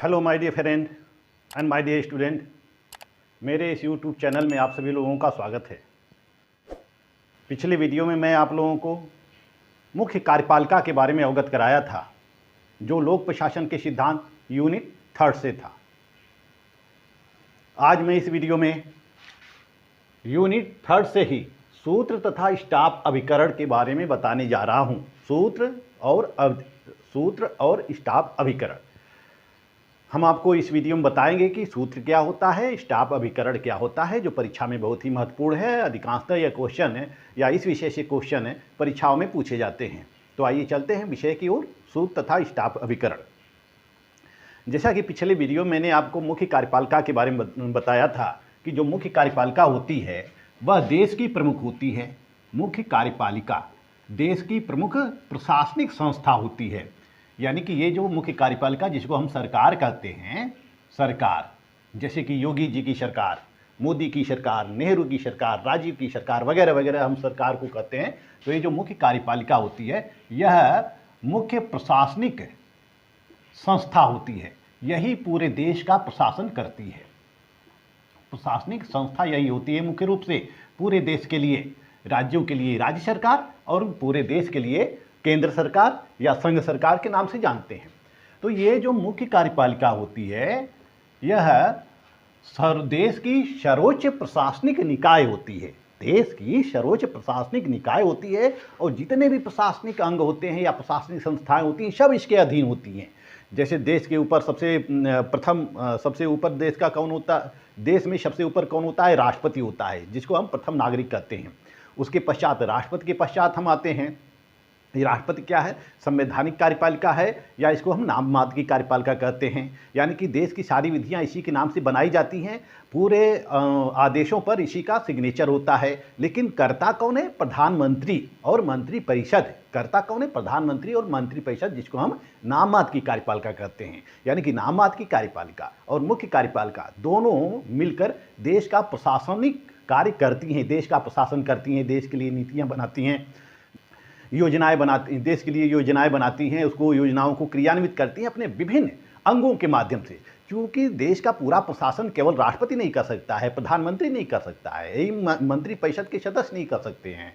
Hello my dear friend and my dear student, मेरे इस YouTube channel में आप सभी लोगों का स्वागत है। पिछले वीडियो में मैं आप लोगों को मुख्य कार्यपालिका के बारे में अवगत कराया था, जो लोक प्रशासन के सिद्धांत यूनिट 3 से था। आज मैं इस वीडियो में यूनिट 3 से ही सूत्र तथा स्टाफ अभिकरण के बारे में बताने जा रहा हूँ। सूत्र और स्टाफ अभिकरण हम आपको इस वीडियो में बताएंगे कि सूत्र क्या होता है, स्टाफ अभिकरण क्या होता है, जो परीक्षा में बहुत ही महत्वपूर्ण है। अधिकांशतः यह क्वेश्चन है या इस विषय से क्वेश्चन है परीक्षाओं में पूछे जाते हैं। तो आइए चलते हैं विषय की ओर, सूत्र तथा स्टाफ अभिकरण। जैसा कि पिछले वीडियो मैंने आपको मुख्य कार्यपालिका के बारे में बताया था कि जो मुख्य कार्यपालिका होती है वह देश की प्रमुख होती है। मुख्य कार्यपालिका देश की प्रमुख प्रशासनिक संस्था होती है। यानी कि ये जो मुख्य कार्यपालिका जिसको हम सरकार कहते हैं, सरकार जैसे कि योगी जी की सरकार, मोदी की सरकार, नेहरू की सरकार, राजीव की सरकार वगैरह वगैरह हम सरकार को कहते हैं। तो ये जो मुख्य कार्यपालिका होती है यह मुख्य प्रशासनिक संस्था होती है। यही पूरे देश का प्रशासन करती है। प्रशासनिक संस्था यही होती है मुख्य रूप से पूरे देश के लिए, राज्यों के लिए राज्य सरकार और पूरे देश के लिए केंद्र सरकार या संघ सरकार के नाम से जानते हैं। तो ये जो मुख्य कार्यपालिका होती है यह देश की सर्वोच्च प्रशासनिक निकाय होती है। देश की सर्वोच्च प्रशासनिक निकाय होती है और जितने भी प्रशासनिक अंग होते हैं या प्रशासनिक संस्थाएं होती हैं सब इसके अधीन होती हैं। जैसे देश के ऊपर सबसे ऊपर देश का कौन होता, देश में सबसे ऊपर कौन होता है? राष्ट्रपति होता है, जिसको हम प्रथम नागरिक कहते हैं। उसके पश्चात राष्ट्रपति के पश्चात हम आते हैं। ये राष्ट्रपति क्या है? संवैधानिक कार्यपालिका है या इसको हम नाम मात्र की कार्यपालिका कहते हैं। यानी कि देश की सारी विधियां इसी के नाम से बनाई जाती हैं। पूरे आदेशों पर इसी का सिग्नेचर होता है। लेकिन कर्ता कौन है? प्रधानमंत्री और मंत्रिपरिषद। कर्ता कौन है? प्रधानमंत्री और मंत्रिपरिषद, जिसको हम नाम मात्र की कार्यपालिका कहते हैं। यानी कि नाम मात्र की कार्यपालिका और मुख्य कार्यपालिका दोनों मिलकर देश का प्रशासनिक कार्य करती हैं, देश का प्रशासन करती हैं, देश के लिए नीतियाँ बनाती हैं, योजनाएं बनाती हैं, देश के लिए योजनाएं बनाती हैं, उसको योजनाओं को क्रियान्वित करती हैं अपने विभिन्न अंगों के माध्यम से। क्योंकि देश का पूरा प्रशासन केवल राष्ट्रपति नहीं कर सकता है, प्रधानमंत्री नहीं कर सकता है, मंत्रिपरिषद के सदस्य नहीं कर सकते हैं।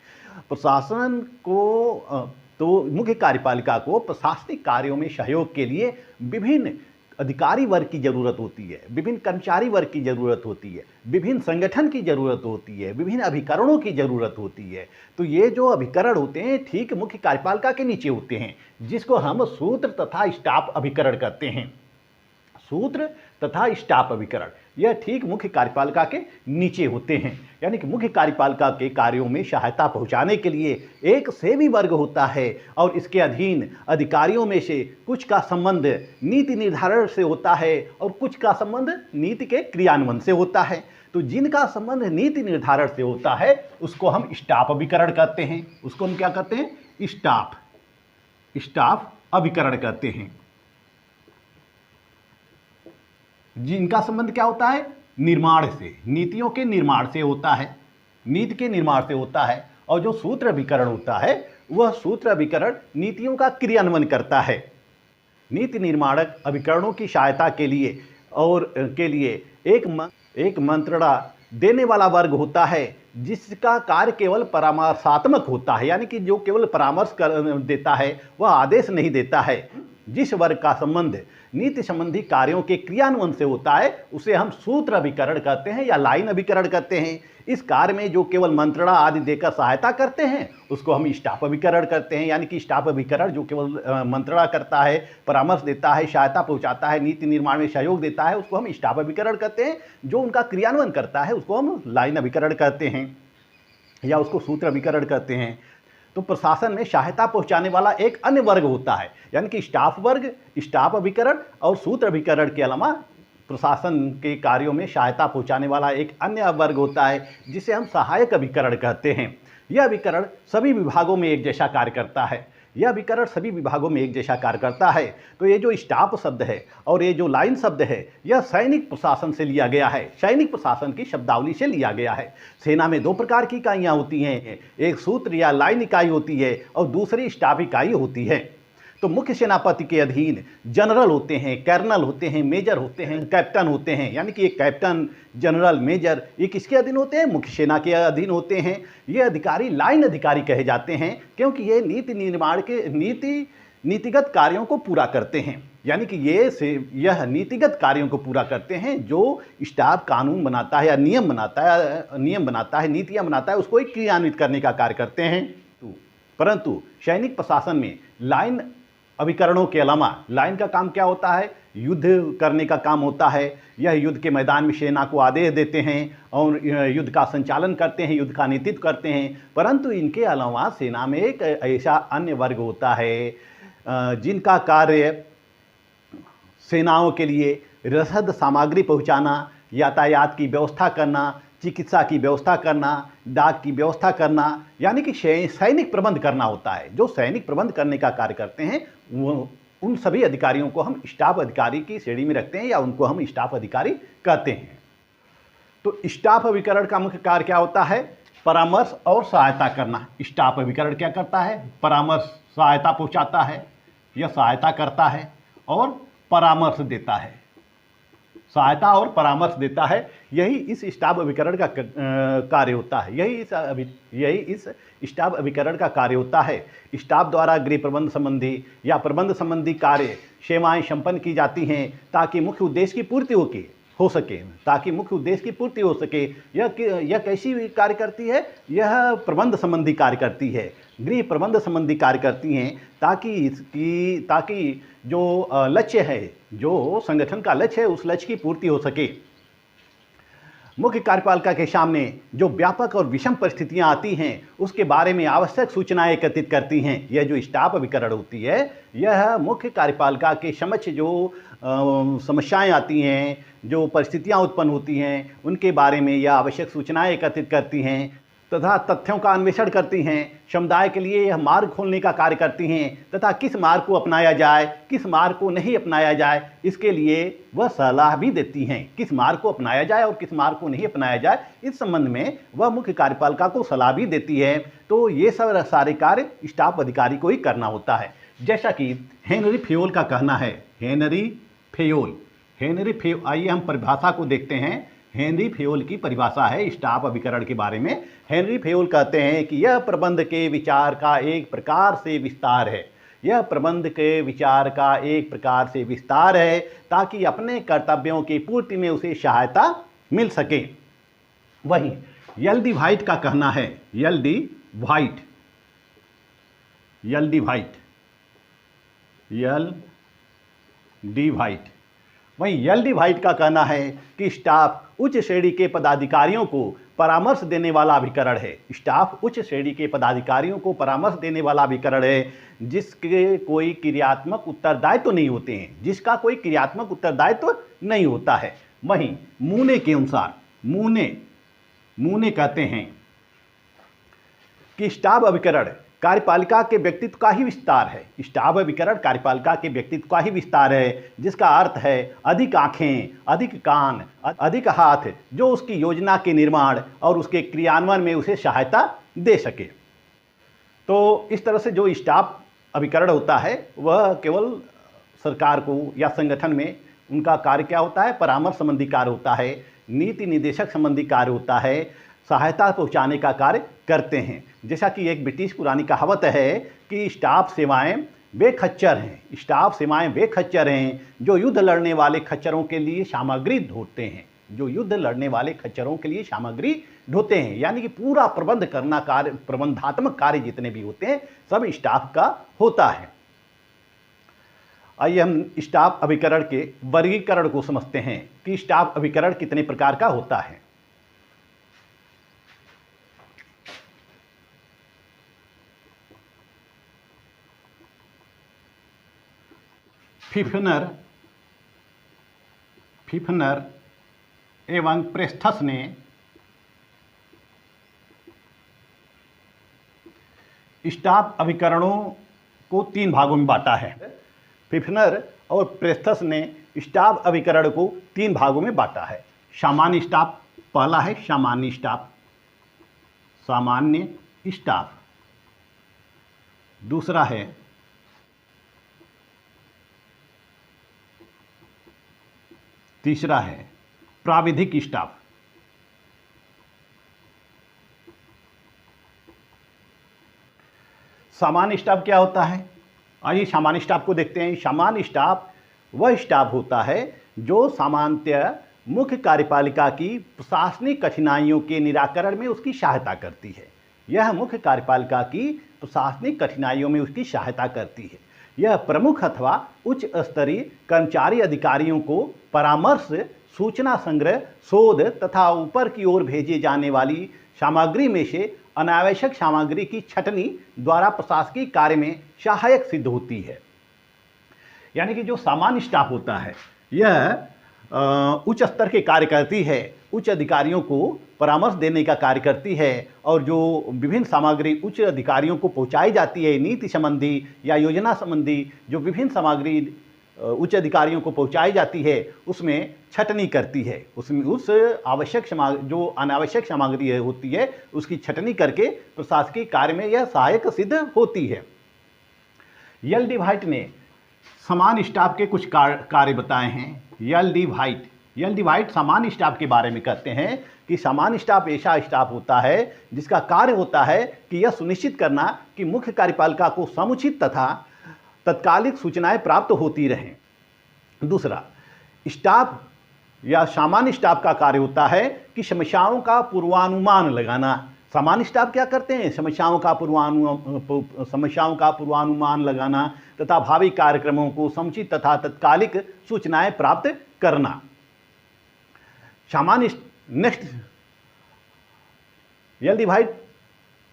प्रशासन को तो मुख्य कार्यपालिका को प्रशासनिक कार्यों में सहयोग के लिए विभिन्न अधिकारी वर्ग की ज़रूरत होती है, विभिन्न कर्मचारी वर्ग की ज़रूरत होती है, विभिन्न संगठन की ज़रूरत होती है, विभिन्न अभिकरणों की ज़रूरत होती है। तो ये जो अभिकरण होते हैं ठीक मुख्य कार्यपालिका के नीचे होते हैं, जिसको हम सूत्र तथा स्टाफ अभिकरण कहते हैं। सूत्र तथा स्टाफ अभिकरण यह ठीक मुख्य कार्यपालिका के नीचे होते हैं। यानी कि मुख्य कार्यपालिका के कार्यों में सहायता पहुंचाने के लिए एक सेवी वर्ग होता है और इसके अधीन अधिकारियों में से कुछ का संबंध नीति निर्धारण से होता है और कुछ का संबंध नीति के क्रियान्वयन से होता है। तो जिनका संबंध नीति निर्धारण से होता है उसको हम स्टाफ अभिकरण कहते हैं। उसको हम क्या कहते हैं? स्टाफ अभिकरण कहते हैं। जिनका संबंध क्या होता है? निर्माण से, नीतियों के निर्माण से होता है, नीति के निर्माण से होता है। और जो सूत्र अभिकरण होता है वह सूत्र अभिकरण नीतियों का क्रियान्वयन करता है। नीति निर्माणक अभिकरणों की सहायता के लिए एक मंत्रणा देने वाला वर्ग होता है, जिसका कार्य केवल परामर्शात्मक होता है। यानी कि जो केवल परामर्श देता है, वह आदेश नहीं देता है। जिस वर्ग का संबंध नीति संबंधी कार्यों के क्रियान्वयन से होता है उसे हम सूत्र अभिकरण कहते हैं या लाइन अभिकरण कहते हैं। इस कार्य में जो केवल मंत्रणा आदि देकर सहायता करते हैं उसको हम स्टाफ अभिकरण करते हैं। यानी कि स्टाफ अभिकरण जो केवल मंत्रणा करता है, परामर्श देता है, सहायता पहुंचाता है, नीति निर्माण में सहयोग देता है, उसको हम स्टाफ अभिकरण कहते हैं। जो उनका क्रियान्वयन करता है उसको हम लाइन अभिकरण कहते हैं या उसको सूत्र अभिकरण कहते हैं। तो प्रशासन में सहायता पहुंचाने वाला एक अन्य वर्ग होता है। यानी कि स्टाफ वर्ग, स्टाफ अभिकरण और सूत्र अभिकरण के अलावा प्रशासन के कार्यों में सहायता पहुंचाने वाला एक अन्य वर्ग होता है जिसे हम सहायक अभिकरण कहते हैं। यह अभिकरण सभी विभागों में एक जैसा कार्य करता है। यह अभिकरण सभी विभागों में एक जैसा कार्य करता है। तो ये जो स्टाफ शब्द है और ये जो लाइन शब्द है यह सैनिक प्रशासन से लिया गया है, सैनिक प्रशासन की शब्दावली से लिया गया है। सेना में दो प्रकार की इकाइयाँ होती हैं, एक सूत्र या लाइन इकाई होती है और दूसरी स्टाफ इकाई होती है। तो मुख्य सेनापति के अधीन जनरल होते हैं, कर्नल होते हैं, मेजर होते हैं, कैप्टन होते हैं। यानी कि ये कैप्टन, जनरल, मेजर ये किसके अधीन होते हैं? मुख्य सेना के अधीन होते हैं। ये अधिकारी लाइन अधिकारी कहे जाते हैं, क्योंकि ये नीति निर्माण के नीतिगत कार्यों को पूरा करते हैं। यानी कि यह नीतिगत कार्यों को पूरा करते हैं। जो स्टाफ कानून बनाता है या नियम बनाता है, नीतियां बनाता है, उसको क्रियान्वित करने का कार्य करते हैं। परंतु सैनिक प्रशासन में लाइन अभिकरणों के अलावा लाइन का काम क्या होता है? युद्ध करने का काम होता है। यह युद्ध के मैदान में सेना को आदेश देते हैं और युद्ध का संचालन करते हैं, युद्ध का नेतृत्व करते हैं। परंतु इनके अलावा सेना में एक ऐसा अन्य वर्ग होता है जिनका कार्य सेनाओं के लिए रसद सामग्री पहुंचाना, यातायात की व्यवस्था करना, चिकित्सा की व्यवस्था करना, डाक की व्यवस्था करना, यानी कि सैनिक प्रबंध करना होता है। जो सैनिक प्रबंध करने का कार्य करते हैं वो उन सभी अधिकारियों को हम स्टाफ अधिकारी की श्रेणी में रखते हैं या उनको हम स्टाफ अधिकारी कहते हैं। तो स्टाफ अभिकरण का मुख्य कार्य क्या होता है? परामर्श और सहायता करना। स्टाफ अभिकरण क्या करता है? परामर्श, सहायता पहुंचाता है, यह सहायता करता है और परामर्श देता है। सहायता और परामर्श देता है, यही इस स्टाफ अभिकरण का कार्य होता है। यही इस स्टाफ अभिकरण का कार्य होता है। स्टाफ द्वारा गृह प्रबंध संबंधी या प्रबंध संबंधी कार्य सेवाएं संपन्न की जाती हैं ताकि मुख्य उद्देश्य की पूर्ति हो सके। यह कैसी कार्य करती है? यह प्रबंध संबंधी कार्य करती है, गृह प्रबंध संबंधी कार्य करती हैं ताकि जो लक्ष्य है, जो संगठन का लक्ष्य है, उस लक्ष्य की पूर्ति हो सके। मुख्य कार्यपालिका के सामने जो व्यापक और विषम परिस्थितियां आती हैं उसके बारे में आवश्यक सूचनाएं एकत्रित करती हैं। यह जो स्टाफ अभिकरण होती है, यह मुख्य कार्यपालिका के समक्ष जो समस्याएं आती हैं, जो परिस्थितियां उत्पन्न होती हैं, उनके बारे में यह आवश्यक सूचनाएं एकत्रित करती हैं तथा तथ्यों का अन्वेषण करती हैं। समुदाय के लिए यह मार्ग खोलने का कार्य करती हैं तथा किस मार्ग को अपनाया जाए, किस मार्ग को नहीं अपनाया जाए, इसके लिए वह सलाह भी देती हैं। किस मार्ग को अपनाया जाए और किस मार्ग को नहीं अपनाया जाए, इस संबंध में वह मुख्य कार्यपालिका को सलाह भी देती है। तो ये सब सारे कार्य स्टाफ अधिकारी को ही करना होता है। जैसा कि हेनरी फेयोल का कहना है, हेनरी फेयोल, आइए हम परिभाषा को देखते हैं। हेनरी फेयोल की परिभाषा है स्टाफ अभिकरण के बारे में। हेनरी फेयोल कहते हैं कि यह प्रबंध के विचार का एक प्रकार से विस्तार है। यह प्रबंध के विचार का एक प्रकार से विस्तार है ताकि अपने कर्तव्यों की पूर्ति में उसे सहायता मिल सके। वहीं एल डी व्हाइट का कहना है, एल डी व्हाइट, वहीं एल डी व्हाइट का कहना है कि स्टाफ उच्च श्रेणी के पदाधिकारियों को परामर्श देने वाला अभिकरण है। स्टाफ उच्च श्रेणी के पदाधिकारियों को परामर्श देने वाला अभिकरण है जिसका कोई क्रियात्मक उत्तरदायित्व नहीं होता है। वहीं मूने के अनुसार, मूने कहते हैं कि स्टाफ अभिकरण कार्यपालिका के व्यक्तित्व का ही विस्तार है। स्टाफ अभिकरण कार्यपालिका के व्यक्तित्व का ही विस्तार है, जिसका अर्थ है अधिक आंखें, अधिक कान, अधिक हाथ, जो उसकी योजना के निर्माण और उसके क्रियान्वयन में उसे सहायता दे सके। तो इस तरह से जो स्टाफ अभिकरण होता है वह केवल सरकार को या संगठन में उनका कार्य क्या होता है? परामर्श संबंधी कार्य होता है, नीति निर्देशक संबंधी कार्य होता है, सहायता पहुंचाने का कार्य करते हैं। जैसा कि एक ब्रिटिश पुरानी कहावत है कि स्टाफ सेवाएं वे खच्चर हैं जो युद्ध लड़ने वाले खच्चरों के लिए सामग्री ढोते हैं। यानी कि पूरा प्रबंध करना कार्य, प्रबंधात्मक कार्य जितने भी होते हैं सब स्टाफ का होता है। आइए हम स्टाफ अभिकरण के वर्गीकरण को समझते हैं कि स्टाफ अभिकरण कितने प्रकार का होता है। फिफनर एवं प्रेस्थस ने स्टाफ अभिकरणों को 3 भागों में बांटा है। फिफनर और प्रेस्थस ने स्टाफ अभिकरण को 3 भागों में बांटा है। सामान्य स्टाफ, पहला है सामान्य स्टाफ, दूसरा है तीसरा है प्राविधिक स्टाफ। सामान्य स्टाफ क्या होता है? आइए सामान्य स्टाफ को देखते हैं। सामान्य स्टाफ वह स्टाफ होता है जो सामान्यतः मुख्य कार्यपालिका की प्रशासनिक कठिनाइयों के निराकरण में उसकी सहायता करती है। यह मुख्य कार्यपालिका की प्रशासनिक कठिनाइयों में उसकी सहायता करती है। यह प्रमुख अथवा उच्च स्तरीय कर्मचारी अधिकारियों को परामर्श, सूचना संग्रह, शोध तथा ऊपर की ओर भेजे जाने वाली सामग्री में से अनावश्यक सामग्री की छटनी द्वारा प्रशासकीय कार्य में सहायक सिद्ध होती है। यानी कि जो सामान्य स्टाफ होता है यह उच्च स्तर के कार्य करती है, उच्च अधिकारियों को परामर्श देने का कार्य करती है, और जो विभिन्न सामग्री उच्च अधिकारियों को पहुंचाई जाती है, नीति संबंधी या योजना संबंधी जो विभिन्न सामग्री उच्च अधिकारियों को पहुंचाई जाती है उसमें छटनी करती है। उसमें उस आवश्यक जो अनावश्यक सामग्री होती है उसकी छटनी करके प्रशासकीय कार्य में यह सहायक सिद्ध होती है। यल डी व्हाइट ने सामान्य स्टाफ के कुछ कार्य बताए हैं। यल डी व्हाइट सामान्य स्टाफ के बारे में कहते हैं कि सामान्य स्टाफ ऐसा स्टाफ होता है जिसका कार्य होता है कि यह सुनिश्चित करना कि मुख्य कार्यपालिका को समुचित तथा तत्कालिक सूचनाएं प्राप्त होती रहें। दूसरा, स्टाफ या सामान्य स्टाफ का कार्य होता है कि समस्याओं का पूर्वानुमान लगाना। सामान्य स्टाफ क्या करते हैं? समस्याओं का पूर्वानुमान लगाना तथा भावी कार्यक्रमों को समुचित तथा तत्कालिक सूचनाएं प्राप्त करना। यल डी व्हाइट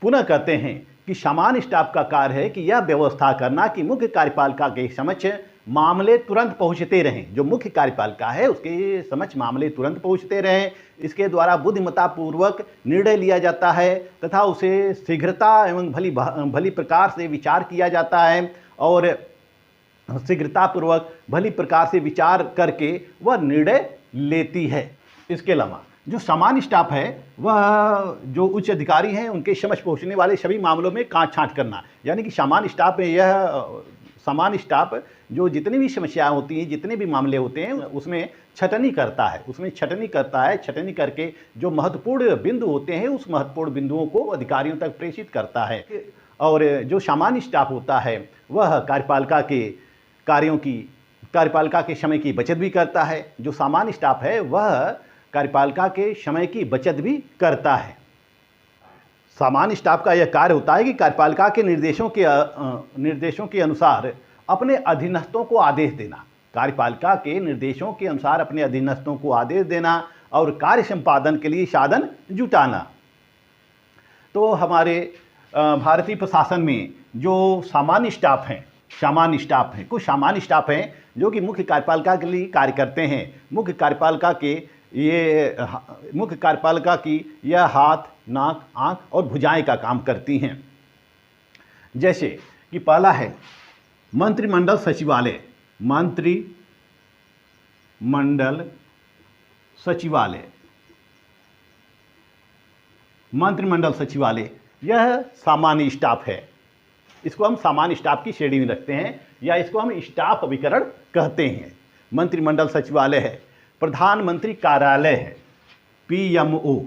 पुनः कहते हैं कि सामान्य स्टाफ का कार्य है कि यह व्यवस्था करना कि मुख्य कार्यपालिका के समक्ष मामले तुरंत पहुंचते रहें। जो मुख्य कार्यपालिका है उसके समक्ष मामले तुरंत पहुंचते रहें। इसके द्वारा बुद्धिमत्तापूर्वक निर्णय लिया जाता है तथा उसे शीघ्रता एवं भली प्रकार से विचार किया जाता है, और शीघ्रतापूर्वक भली प्रकार से विचार करके वह निर्णय लेती है। इसके अलावा जो सामान्य स्टाफ है वह जो उच्च अधिकारी हैं उनके समक्ष पहुंचने वाले सभी मामलों में काट छांट करना। यानी कि सामान्य स्टाफ में सामान्य स्टाफ जो जितनी भी समस्याएं होती हैं, जितने भी मामले होते हैं उसमें छटनी करता है। छटनी करके जो महत्वपूर्ण बिंदु होते हैं उस महत्वपूर्ण बिंदुओं को अधिकारियों तक प्रेषित करता है। और जो सामान्य स्टाफ होता है वह कार्यपालिका के समय की बचत भी करता है। जो सामान्य स्टाफ है वह कार्यपालिका के समय की बचत भी करता है। सामान्य स्टाफ का यह कार्य होता है कि कार्यपालिका के निर्देशों के अनुसार अपने अधीनस्थों को आदेश देना। कार्यपालिका के निर्देशों के अनुसार अपने अधीनस्थों को आदेश देना और कार्य संपादन के लिए साधन जुटाना। तो हमारे भारतीय प्रशासन में जो सामान्य स्टाफ हैं, कुछ सामान्य स्टाफ हैं जो कि मुख्य कार्यपालिका के लिए कार्य करते हैं। मुख्य कार्यपालिका की यह हाथ, नाक, आँख और भुजाएं का काम करती हैं। जैसे कि पहला है मंत्रिमंडल सचिवालय। मंत्रिमंडल सचिवालय यह सामान्य स्टाफ है। इसको हम सामान्य स्टाफ की श्रेणी में रखते हैं या इसको हम स्टाफ अभिकरण कहते हैं। मंत्रिमंडल सचिवालय है। प्रधानमंत्री कार्यालय है, PMO,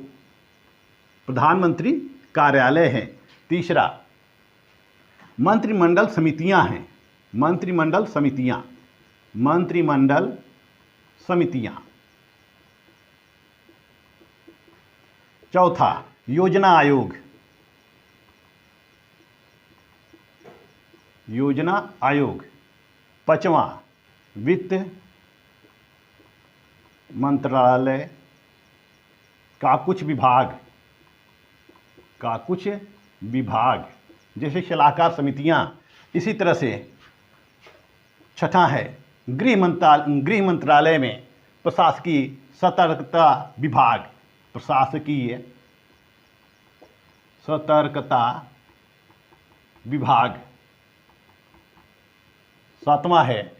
प्रधानमंत्री कार्यालय है। तीसरा, मंत्रिमंडल समितियां हैं, मंत्रिमंडल समितियां। चौथा, योजना आयोग। पांचवा, वित्त मंत्रालय का कुछ विभाग जैसे सलाहकार समितियां। इसी तरह से छठा है गृह मंत्रालय में प्रशासकीय सतर्कता विभाग। सातवां है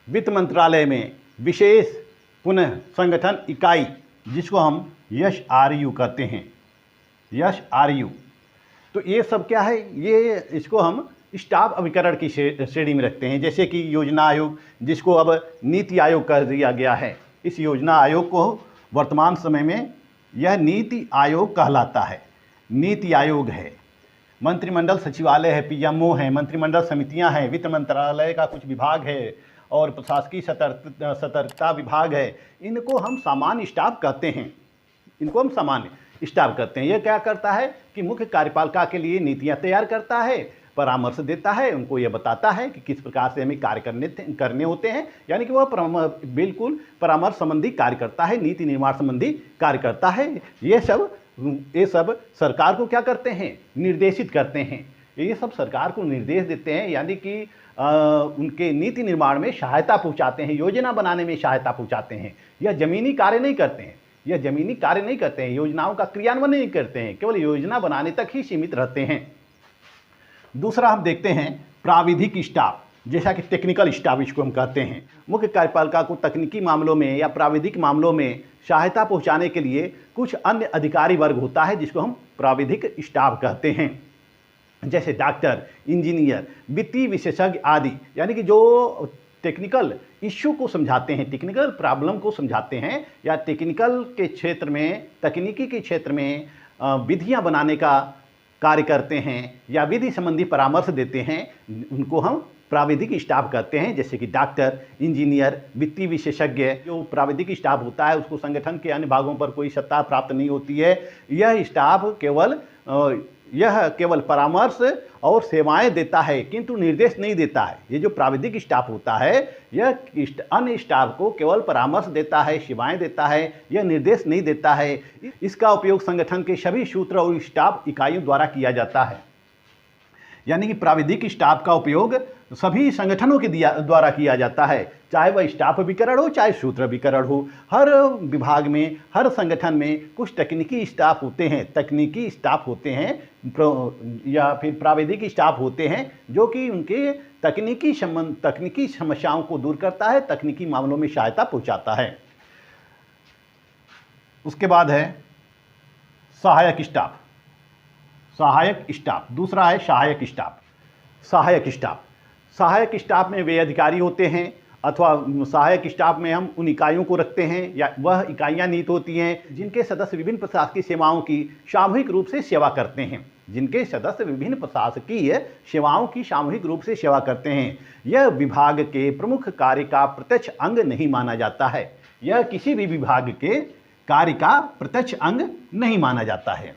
वित्त मंत्रालय में विशेष पुनः संगठन इकाई जिसको हम SRU कहते हैं। तो ये सब क्या है? इसको हम स्टाफ अभिकरण की श्रेणी में रखते हैं। जैसे कि योजना आयोग, जिसको अब नीति आयोग कर दिया गया है, इस योजना आयोग को वर्तमान समय में यह नीति आयोग कहलाता है। नीति आयोग है, मंत्रिमंडल सचिवालय है, पीएमओ है, मंत्रिमंडल समितियां हैं, वित्त मंत्रालय का कुछ विभाग है और प्रशासकीय सतर्कता विभाग है। इनको हम सामान्य स्टाफ कहते हैं, इनको हम सामान्य स्टाफ कहते हैं। यह क्या करता है कि मुख्य कार्यपालिका के लिए नीतियां तैयार करता है, परामर्श देता है, उनको यह बताता है कि किस प्रकार से हमें कार्य करने होते हैं। यानी कि वह बिल्कुल परामर्श संबंधी कार्य करता है, नीति निर्माण संबंधी कार्य करता है। ये सब सरकार को क्या करते हैं, निर्देशित करते हैं। ये सब सरकार को निर्देश देते हैं, यानी कि उनके नीति निर्माण में सहायता पहुंचाते हैं, योजना बनाने में सहायता पहुंचाते हैं। यह जमीनी कार्य नहीं करते हैं, योजनाओं का क्रियान्वयन नहीं करते हैं, केवल योजना बनाने तक ही सीमित रहते हैं। दूसरा हम देखते हैं प्राविधिक स्टाफ, जैसा कि टेक्निकल स्टाफ इसको हम कहते हैं। मुख्य कार्यपालिका को तकनीकी मामलों में या प्राविधिक मामलों में सहायता पहुंचाने के लिए कुछ अन्य अधिकारी वर्ग होता है, जिसको हम प्राविधिक स्टाफ कहते हैं। जैसे डॉक्टर, इंजीनियर, वित्तीय विशेषज्ञ आदि, यानी कि जो टेक्निकल इश्यू को समझाते हैं, टेक्निकल प्रॉब्लम को समझाते हैं, या टेक्निकल के क्षेत्र में, तकनीकी के क्षेत्र में विधियां बनाने का कार्य करते हैं या विधि संबंधी परामर्श देते हैं, उनको हम प्राविधिक स्टाफ कहते हैं। जैसे कि डॉक्टर, इंजीनियर, वित्तीय विशेषज्ञ। जो प्राविधिक स्टाफ होता है उसको संगठन के अन्य भागों पर कोई सत्ता प्राप्त नहीं होती है। यह स्टाफ केवल परामर्श और सेवाएं देता है, किंतु निर्देश नहीं देता है। ये जो प्राविधिक स्टाफ होता है यह अन्य स्टाफ को केवल परामर्श देता है, सेवाएं देता है, यह निर्देश नहीं देता है। इसका उपयोग संगठन के सभी सूत्र और स्टाफ इकाइयों द्वारा किया जाता है। यानी कि प्राविधिक स्टाफ का उपयोग सभी संगठनों के द्वारा किया जाता है, चाहे वह स्टाफ अभिकरण हो चाहे सूत्र अभिकरण हो। हर विभाग में, हर संगठन में कुछ तकनीकी स्टाफ होते हैं, या फिर प्राविधिक स्टाफ होते हैं, जो कि उनके तकनीकी समस्याओं को दूर करता है, तकनीकी मामलों में सहायता पहुंचाता है। उसके बाद है सहायक स्टाफ। दूसरा है सहायक स्टाफ में वे अधिकारी होते हैं, अथवा सहायक स्टाफ में हम उन इकाइयों को रखते हैं, या वह इकाइयां निहित होती हैं जिनके सदस्य विभिन्न प्रशासकीय सेवाओं की सामूहिक रूप से सेवा करते हैं। यह विभाग के प्रमुख कार्य का प्रत्यक्ष अंग नहीं माना जाता है। यह किसी भी विभाग के कार्य का प्रत्यक्ष अंग नहीं माना जाता है।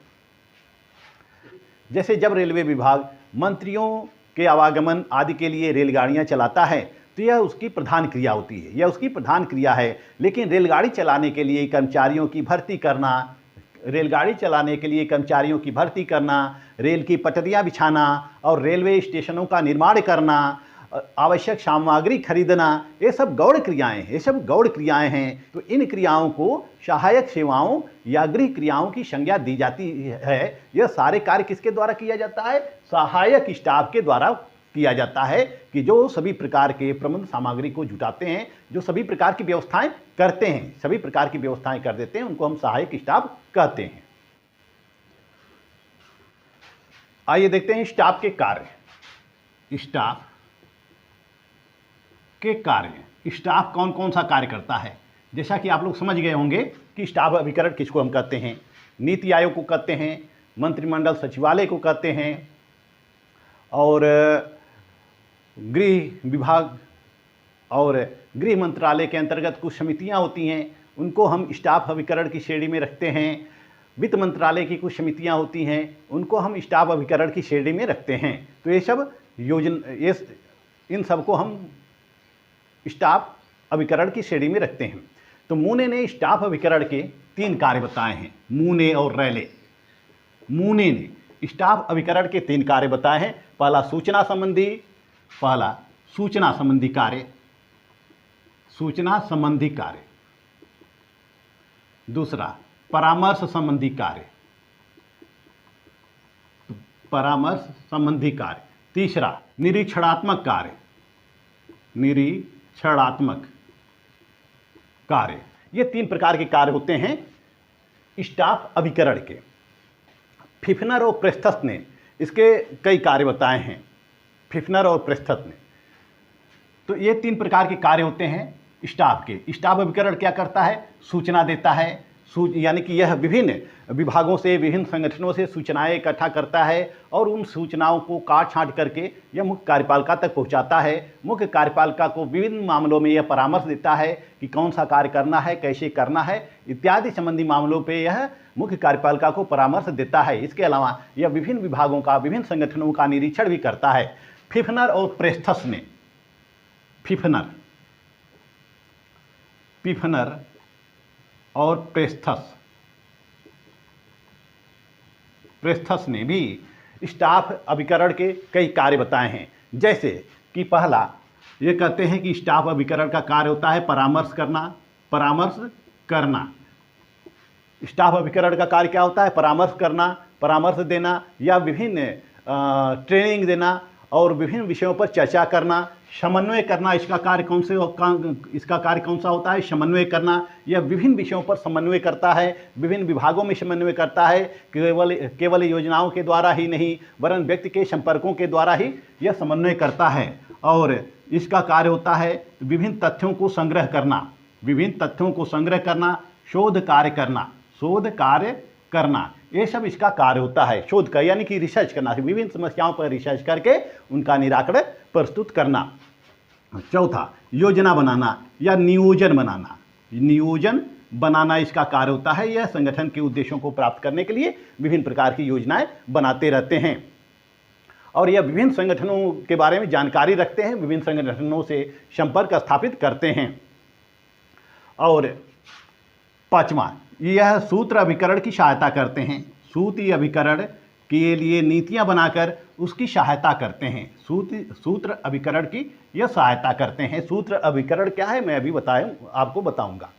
जैसे जब रेलवे विभाग मंत्रियों के आवागमन आदि के लिए रेलगाड़ियां चलाता है, तो यह उसकी प्रधान क्रिया होती है, यह उसकी प्रधान क्रिया है। लेकिन रेलगाड़ी चलाने के लिए कर्मचारियों की भर्ती करना, रेल की पटरियां बिछाना और रेलवे स्टेशनों का निर्माण करना, आवश्यक सामग्री खरीदना, ये सब गौण क्रियाएं हैं। तो इन क्रियाओं को सहायक सेवाओं या गृह क्रियाओं की संज्ञा दी जाती है। यह सारे कार्य किसके द्वारा किया जाता है? सहायक स्टाफ के द्वारा किया जाता है, कि जो सभी प्रकार के प्रबंध सामग्री को जुटाते हैं, जो सभी प्रकार की व्यवस्थाएं करते हैं, सभी प्रकार की व्यवस्थाएं कर देते हैं, उनको हम सहायक स्टाफ कहते हैं। आइए देखते हैं स्टाफ के कार्य। स्टाफ कौन कौन सा कार्य करता है? जैसा कि आप लोग समझ गए होंगे कि स्टाफ अभिकरण किसको हम कहते हैं। नीति आयोग को कहते हैं, मंत्रिमंडल सचिवालय को कहते हैं, और गृह विभाग और गृह मंत्रालय के अंतर्गत कुछ समितियां होती हैं, उनको हम स्टाफ अभिकरण की श्रेणी में रखते हैं। वित्त मंत्रालय की कुछ समितियां होती हैं, उनको हम स्टाफ अभिकरण की श्रेणी में रखते हैं। तो ये सब इन सबको हम स्टाफ अभिकरण की श्रेणी में रखते हैं। तो मूने ने स्टाफ अभिकरण के 3 कार्य बताए हैं। मूने और रैले। मूने ने स्टाफ अभिकरण के 3 कार्य बताए हैं। पहला सूचना संबंधी कार्य, दूसरा परामर्श संबंधी कार्य, तीसरा निरीक्षणात्मक कार्य। ये 3 प्रकार के कार्य होते हैं स्टाफ अभिकरण के। फिफनर और प्रेस्थस ने इसके कई कार्य बताए हैं। फिफनर और प्रेस्थत ने। तो ये 3 प्रकार के कार्य होते हैं स्टाफ के। स्टाफ अभिकरण क्या करता है? सूचना देता है, यानी कि यह विभिन्न विभागों से, विभिन्न संगठनों से सूचनाएं इकट्ठा करता है और उन सूचनाओं को काट छांट करके यह मुख्य कार्यपालिका तक पहुंचाता है। मुख्य कार्यपालिका को विभिन्न मामलों में यह परामर्श देता है कि कौन सा कार्य करना है, कैसे करना है इत्यादि संबंधी मामलों पे यह मुख्य कार्यपालिका को परामर्श देता है। इसके अलावा यह विभिन्न विभागों का, विभिन्न संगठनों का निरीक्षण भी करता है। फिफनर और प्रेस्थस ने, फिफनर और प्रेस्थस ने भी स्टाफ अभिकरण के कई कार्य बताए हैं। जैसे कि पहला ये कहते हैं कि स्टाफ अभिकरण का कार्य होता है परामर्श करना। स्टाफ अभिकरण का कार्य क्या होता है? परामर्श करना, परामर्श देना या विभिन्न ट्रेनिंग देना और विभिन्न विषयों पर चर्चा करना। समन्वय करना, इसका कार्य कौन सा होता है? समन्वय करना। यह विभिन्न विषयों पर समन्वय करता है, विभिन्न विभागों में समन्वय करता है। केवल योजनाओं के द्वारा ही नहीं वरन व्यक्ति के संपर्कों के द्वारा ही यह समन्वय करता है। और इसका कार्य होता है विभिन्न तथ्यों को संग्रह करना, शोध कार्य करना, ये सब इसका कार्य होता है। शोध का यानी कि रिसर्च करना, विभिन्न समस्याओं पर रिसर्च करके उनका निराकरण प्रस्तुत करना। चौथा, योजना बनाना या नियोजन बनाना इसका कार्य होता है। यह संगठन के उद्देश्यों को प्राप्त करने के लिए विभिन्न प्रकार की योजनाएं बनाते रहते हैं और यह विभिन्न संगठनों के बारे में जानकारी रखते हैं, विभिन्न संगठनों से संपर्क स्थापित करते हैं। और पांचवा, यह सूत्र अभिकरण की सहायता करते हैं। सूत्र अभिकरण के लिए नीतियां बनाकर उसकी सहायता करते हैं। सूत्र अभिकरण की यह सहायता करते हैं। सूत्र अभिकरण क्या है मैं अभी आपको बताऊंगा।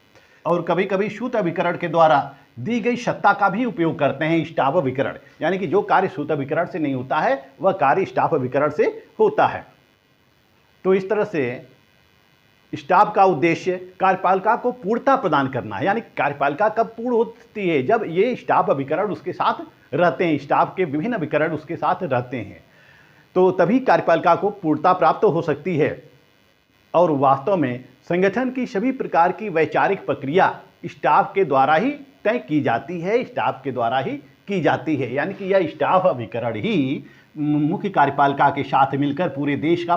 और कभी कभी सूत्र अभिकरण के द्वारा दी गई सत्ता का भी उपयोग करते हैं स्टाफ अभिकरण, यानी कि जो कार्य सूत्र अभिकरण से नहीं होता है वह कार्य स्टाफ अभिकरण से होता है। तो इस तरह से स्टाफ का उद्देश्य कार्यपालिका को पूर्णता प्रदान करना है। यानी कार्यपालिका कब पूर्ण होती है? जब ये स्टाफ अभिकरण उसके साथ रहते हैं, स्टाफ के विभिन्न अभिकरण उसके साथ रहते हैं, तो तभी कार्यपालिका को पूर्णता प्राप्त हो सकती है। और वास्तव में संगठन की सभी प्रकार की वैचारिक प्रक्रिया स्टाफ के द्वारा ही तय की जाती है, यानी कि यह स्टाफ अभिकरण ही मुख्य कार्यपालिका के साथ मिलकर पूरे देश का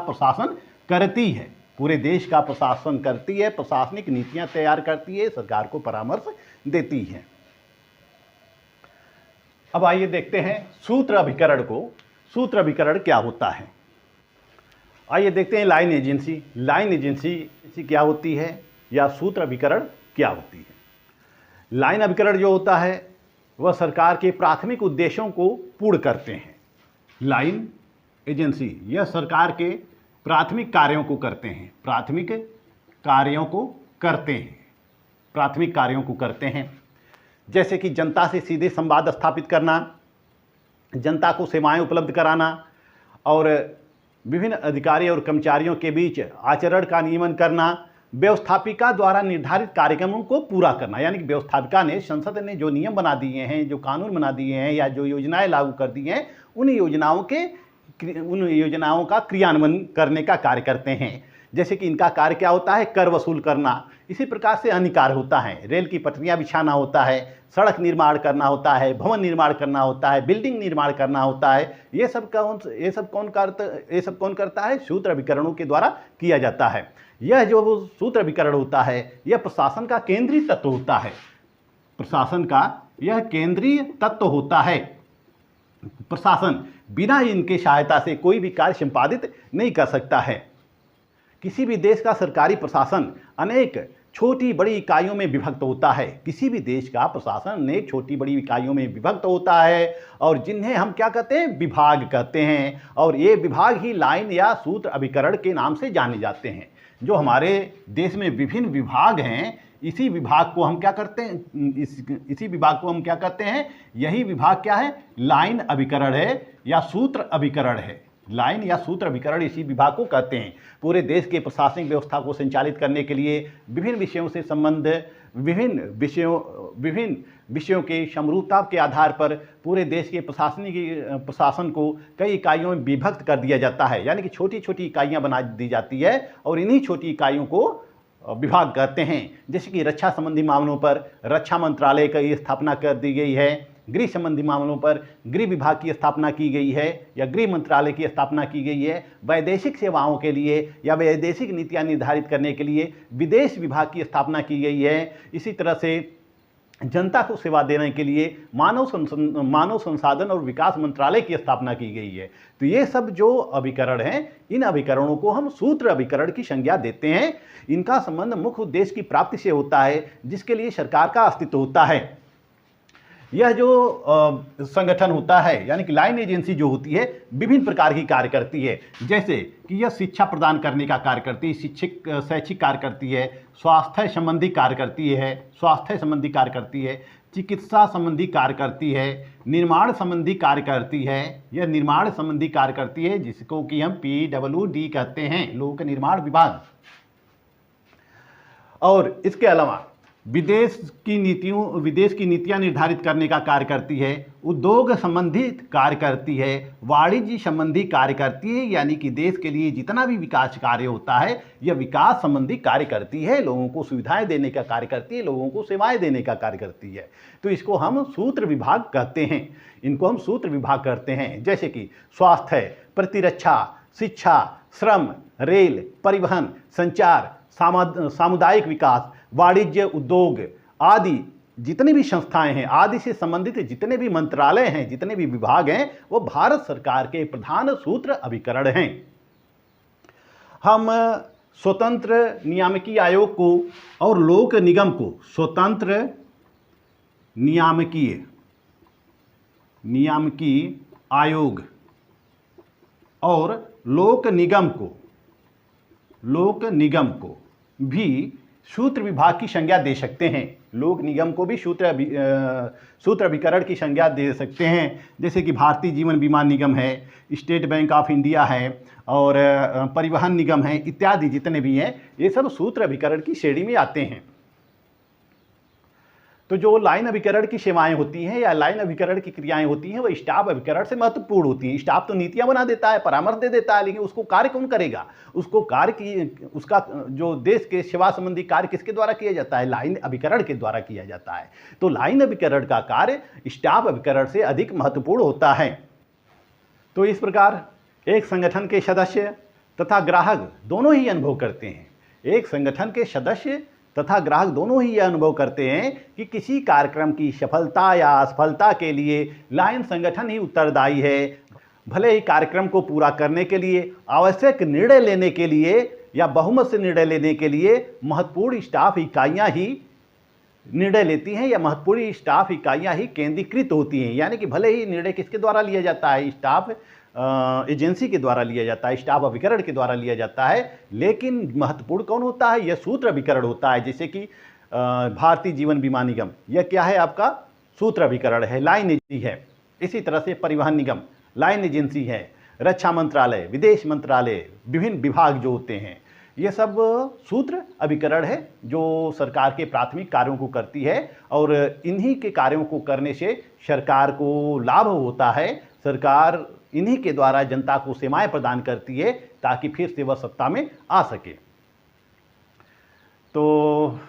प्रशासन करती है, प्रशासनिक नीतियां तैयार करती है, सरकार को परामर्श देती है। अब आइए देखते हैं सूत्र अभिकरण क्या होता है। आइए देखते हैं लाइन एजेंसी क्या होती है या सूत्र अभिकरण क्या होती है। लाइन अभिकरण जो होता है वह सरकार के प्राथमिक उद्देश्यों को पूर्ण करते हैं। लाइन एजेंसी यह सरकार के प्राथमिक कार्यों को करते हैं। जैसे कि जनता से सीधे संवाद स्थापित करना, जनता को सेवाएं उपलब्ध कराना और विभिन्न अधिकारी और कर्मचारियों के बीच आचरण का नियमन करना, व्यवस्थापिका द्वारा निर्धारित कार्यक्रमों को पूरा करना, यानी कि व्यवस्थापिका ने, संसद ने जो नियम बना दिए हैं, जो कानून बना दिए हैं या जो योजनाएं लागू कर दी हैं, उन योजनाओं का क्रियान्वयन करने का कार्य करते हैं। जैसे कि इनका कार्य क्या होता है? कर वसूल करना। इसी प्रकार से अन्य कार्य होता है। रेल की पटरियां बिछाना होता है, सड़क निर्माण करना होता है, भवन निर्माण करना होता है, बिल्डिंग निर्माण करना होता है। ये सब कौन करता है? सूत्र अभिकरणों के द्वारा किया जाता है। यह जो सूत्र अभिकरण होता है यह प्रशासन का केंद्रीय तत्व होता है। प्रशासन बिना इनके सहायता से कोई भी कार्य संपादित नहीं कर सकता है। किसी भी देश का सरकारी प्रशासन अनेक छोटी बड़ी इकाइयों में विभक्त होता है, और जिन्हें हम क्या कहते हैं? विभाग कहते हैं। और ये विभाग ही लाइन या सूत्र अभिकरण के नाम से जाने जाते हैं। जो हमारे देश में विभिन्न विभाग हैं, इसी विभाग को हम क्या करते हैं? यही विभाग क्या है? लाइन अभिकरण है या सूत्र अभिकरण है। लाइन या सूत्र अभिकरण इसी विभाग को कहते हैं। पूरे देश के प्रशासनिक व्यवस्था को संचालित करने के लिए विभिन्न विषयों से संबंध विभिन्न विषयों के समरूपता के आधार पर पूरे देश के प्रशासन को कई इकाइयों में विभक्त कर दिया जाता है, यानी कि छोटी छोटी इकाइयां बना दी जाती है और इन्हीं छोटी इकाइयों को विभाग कहते हैं। जैसे कि रक्षा संबंधी मामलों पर रक्षा मंत्रालय की स्थापना कर दी गई है, गृह संबंधी मामलों पर गृह विभाग की स्थापना की गई है या गृह मंत्रालय की स्थापना की गई है, वैदेशिक सेवाओं के लिए या वैदेशिक नीतियां निर्धारित करने के लिए विदेश विभाग की स्थापना की गई है। इसी तरह से जनता को सेवा देने के लिए मानव संसाधन और विकास मंत्रालय की स्थापना की गई है। तो ये सब जो अभिकरण हैं, इन अभिकरणों को हम सूत्र अभिकरण की संज्ञा देते हैं। इनका संबंध मुख्य उद्देश्य की प्राप्ति से होता है, जिसके लिए सरकार का अस्तित्व होता है। यह जो संगठन होता है, यानी कि लाइन एजेंसी जो होती है, विभिन्न प्रकार की कार्य करती है। जैसे कि यह शिक्षा प्रदान करने का कार्य करती है, शैक्षिक कार्य करती है, स्वास्थ्य संबंधी कार्य करती है, चिकित्सा संबंधी कार्य करती है, निर्माण संबंधी कार्य करती है। यह निर्माण संबंधी कार्य करती है, जिसको कि हम PWD कहते हैं, लोक निर्माण विभाग। और इसके अलावा विदेश की नीतियां निर्धारित करने का कार्य करती है, उद्योग संबंधित कार्य करती है, वाणिज्य संबंधी कार्य करती है, यानी कि देश के लिए जितना भी विकास कार्य होता है यह विकास संबंधी कार्य करती है, लोगों को सुविधाएं देने का कार्य करती है, लोगों को सेवाएं देने का कार्य करती है। तो इसको हम सूत्र विभाग कहते हैं, इनको हम सूत्र विभाग कहते हैं। जैसे कि स्वास्थ्य, प्रतिरक्षा, शिक्षा, श्रम, रेल, परिवहन, संचार, सामुदायिक विकास, वाणिज्य, उद्योग आदि जितनी भी संस्थाएं हैं, आदि से संबंधित जितने भी मंत्रालय हैं, जितने भी विभाग हैं, वो भारत सरकार के प्रधान सूत्र अभिकरण हैं। हम स्वतंत्र नियामकीय आयोग को और लोक निगम को, स्वतंत्र नियामकीय आयोग और लोक निगम को भी सूत्र विभाग की संज्ञा दे सकते हैं। लोक निगम को भी सूत्र अभिकरण की संज्ञा दे सकते हैं। जैसे कि भारतीय जीवन बीमा निगम है, स्टेट बैंक ऑफ इंडिया है और परिवहन निगम है, इत्यादि जितने भी हैं, ये सब सूत्र अभिकरण की श्रेणी में आते हैं। तो जो लाइन अभिकरण की सेवाएं होती हैं या लाइन अभिकरण की क्रियाएं होती हैं, वो स्टाफ अभिकरण से महत्वपूर्ण होती हैं। स्टाफ तो नीतियां बना देता है, परामर्श दे देता है, लेकिन उसको कार्य कौन करेगा? उसका जो देश के सेवा संबंधी कार्य किसके द्वारा किया जाता है? लाइन अभिकरण के द्वारा किया जाता है। तो लाइन अभिकरण का कार्य स्टाफ अभिकरण से अधिक महत्वपूर्ण होता है। तो इस प्रकार एक संगठन के सदस्य तथा ग्राहक दोनों ही अनुभव करते हैं। एक संगठन के सदस्य तथा ग्राहक दोनों ही यह अनुभव करते हैं कि किसी कार्यक्रम की सफलता या असफलता के लिए लाइन संगठन ही उत्तरदायी है। भले ही कार्यक्रम को पूरा करने के लिए, आवश्यक निर्णय लेने के लिए या बहुमत से निर्णय लेने के लिए महत्वपूर्ण स्टाफ इकाइयां ही निर्णय लेती हैं या महत्वपूर्ण स्टाफ इकाइयां ही केंद्रीकृत होती हैं। यानी कि भले ही निर्णय किसके द्वारा लिया जाता है? स्टाफ एजेंसी के द्वारा लिया जाता है, स्टाफ अभिकरण के द्वारा लिया जाता है, लेकिन महत्वपूर्ण कौन होता है? यह सूत्र अभिकरण होता है। जैसे कि भारतीय जीवन बीमा निगम, यह क्या है? आपका सूत्र अभिकरण है, लाइन एजेंसी है। इसी तरह से परिवहन निगम लाइन एजेंसी है, रक्षा मंत्रालय, विदेश मंत्रालय, विभिन्न विभाग जो होते हैं, ये सब सूत्र अभिकरण है जो सरकार के प्राथमिक कार्यों को करती है और इन्हीं के कार्यों को करने से सरकार को लाभ होता है। सरकार इन्हीं के द्वारा जनता को सेवाएं प्रदान करती है ताकि फिर से वह सत्ता में आ सके। तो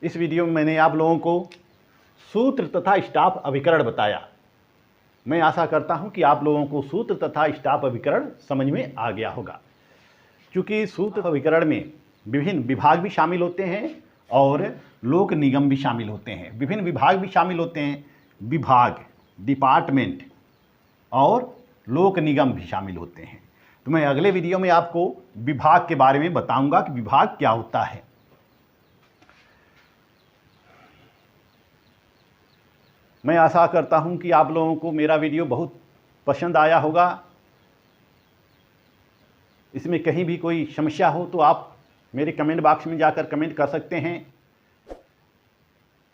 इस वीडियो में मैंने आप लोगों को सूत्र तथा स्टाफ अभिकरण बताया। मैं आशा करता हूं कि आप लोगों को सूत्र तथा स्टाफ अभिकरण समझ में आ गया होगा। क्योंकि सूत्र अभिकरण में विभिन्न विभाग भी शामिल होते हैं और लोक निगम भी शामिल होते हैं, विभिन्न विभाग भी शामिल होते हैं, विभाग, डिपार्टमेंट और लोक निगम भी शामिल होते हैं। तो मैं अगले वीडियो में आपको विभाग के बारे में बताऊंगा कि विभाग क्या होता है। मैं आशा करता हूं कि आप लोगों को मेरा वीडियो बहुत पसंद आया होगा। इसमें कहीं भी कोई समस्या हो तो आप मेरे कमेंट बॉक्स में जाकर कमेंट कर सकते हैं।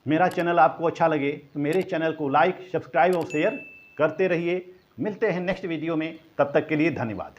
मेरा चैनल आपको अच्छा लगे तो मेरे चैनल को लाइक, सब्सक्राइब और शेयर करते रहिए। मिलते हैं नेक्स्ट वीडियो में, तब तक के लिए धन्यवाद।